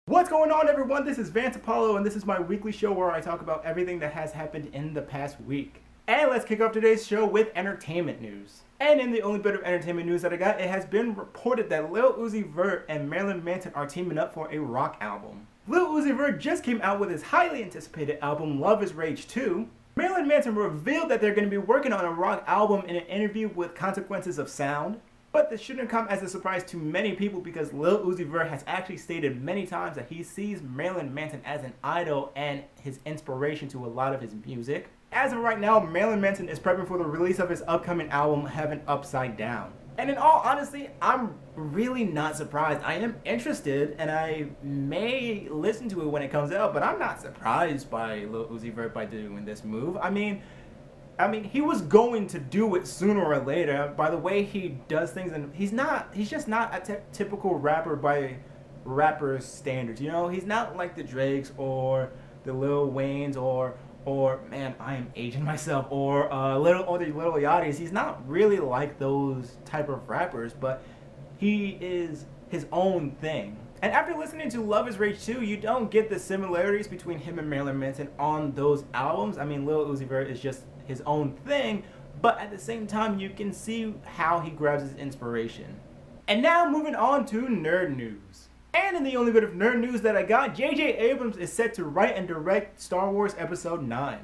What's going on, everyone? This is Vance and this is my weekly show where I talk about everything that has happened in the past week. And let's kick off today's show with entertainment news. And in the only bit of entertainment news that I got, it has been reported that Lil Uzi Vert and Marilyn Manson are teaming up for a rock album. Lil Uzi Vert just came out with his highly anticipated album Love Is Rage 2. Marilyn Manson revealed that they're going to be working on a rock album in an interview with Consequences of Sound. But this shouldn't come as a surprise to many people because Lil Uzi Vert has actually stated many times that he sees Marilyn Manson as an idol and his inspiration to a lot of his music. As of right now, Marilyn Manson is prepping for the release of his upcoming album, Heaven Upside Down. And in all honesty, I'm really not surprised. I am interested and I may listen to it when it comes out, but I'm not surprised by Lil Uzi Vert by doing this move. I mean, he was going to do it sooner or later by the way he does things, and he's just not a typical rapper by rapper's standards, you know? He's not like the Drakes or the Lil Waynes or man, I am aging myself, or the Lil Yachty's. He's not really like those type of rappers, but he is his own thing. And after listening to Love Is Rage 2, you don't get the similarities between him and Marilyn Manson on those albums. I mean, Lil Uzi Vert is just his own thing, but at the same time, you can see how he grabs his inspiration. And now moving on to nerd news. And in the only bit of nerd news that I got, J.J. Abrams is set to write and direct Star Wars Episode 9.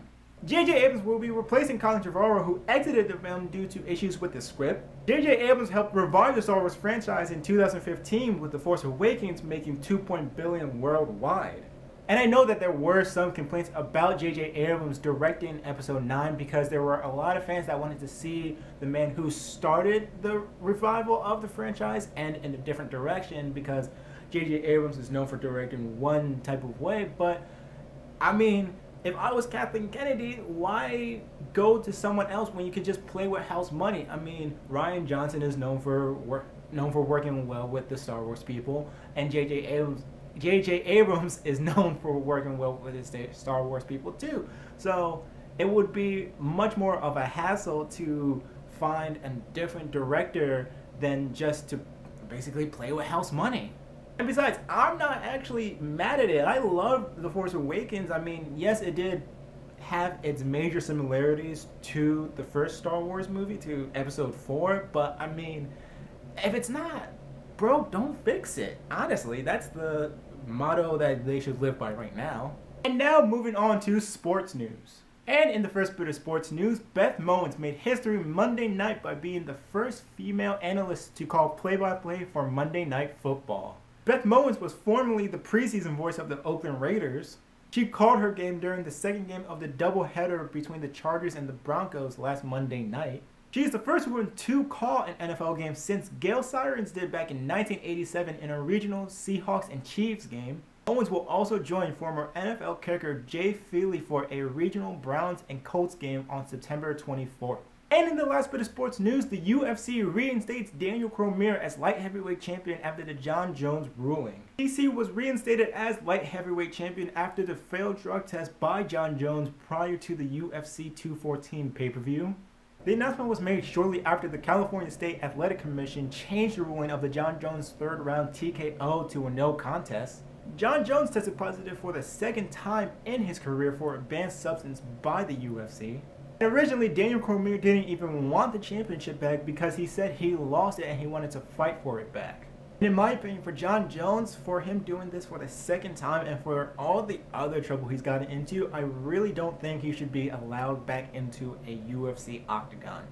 J.J. Abrams will be replacing Colin Trevorrow, who exited the film due to issues with the script. J.J. Abrams helped revive the Star Wars franchise in 2015 with The Force Awakens making $2 billion worldwide. And I know that there were some complaints about J.J. Abrams directing Episode 9 because there were a lot of fans that wanted to see the man who started the revival of the franchise and in a different direction, because J.J. Abrams is known for directing one type of way. But I mean, if I was Kathleen Kennedy, why go to someone else when you could just play with house money? I mean, Rian Johnson is known for working well with the Star Wars people, and J.J. Abrams is known for working well with his Star Wars people too. So it would be much more of a hassle to find a different director than just to basically play with house money. And besides, I'm not actually mad at it. I love The Force Awakens. I mean, yes, it did have its major similarities to the first Star Wars movie, to Episode 4, but I mean, if it's not, bro, don't fix it. Honestly, that's the motto that they should live by right now. And now moving on to sports news. And in the first bit of sports news, Beth Mowins made history Monday night by being the first female analyst to call play-by-play for Monday Night Football. Beth Mowins was formerly the preseason voice of the Oakland Raiders. She called her game during the second game of the doubleheader between the Chargers and the Broncos last Monday night. She is the first woman to call an NFL game since Gail Sirens did back in 1987 in a regional Seahawks and Chiefs game. Owens will also join former NFL kicker Jay Feely for a regional Browns and Colts game on September 24th. And in the last bit of sports news, the UFC reinstates Daniel Cormier as light heavyweight champion after the Jon Jones ruling. DC was reinstated as light heavyweight champion after the failed drug test by Jon Jones prior to the UFC 214 pay-per-view. The announcement was made shortly after the California State Athletic Commission changed the ruling of the Jon Jones third-round TKO to a no contest. Jon Jones tested positive for the second time in his career for a banned substance by the UFC. And originally, Daniel Cormier didn't even want the championship back because he said he lost it and he wanted to fight for it back. And in my opinion, for Jon Jones, for him doing this for the second time and for all the other trouble he's gotten into, I really don't think he should be allowed back into a UFC octagon.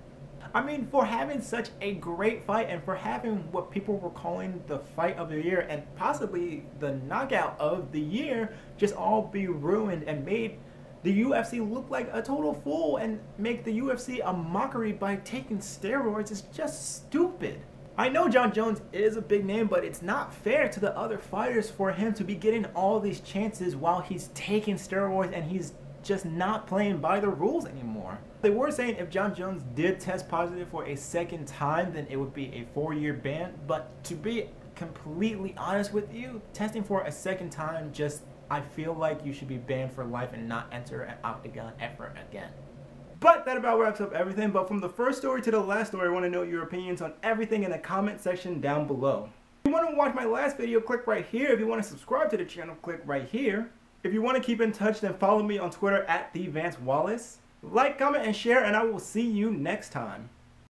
I mean, for having such a great fight and for having what people were calling the fight of the year and possibly the knockout of the year just all be ruined and made the UFC look like a total fool and make the UFC a mockery by taking steroids is just stupid. I know Jon Jones is a big name, but it's not fair to the other fighters for him to be getting all these chances while he's taking steroids and he's just not playing by the rules anymore. They were saying if Jon Jones did test positive for a second time, then it would be a 4-year ban, but to be completely honest with you, testing for a second time I feel like you should be banned for life and not enter an octagon ever again. But that about wraps up everything. But from the first story to the last story, I want to know your opinions on everything in the comment section down below. If you want to watch my last video, click right here. If you want to subscribe to the channel, click right here. If you want to keep in touch, then follow me on Twitter at @TheVanceWallace. Like, comment, and share, and I will see you next time.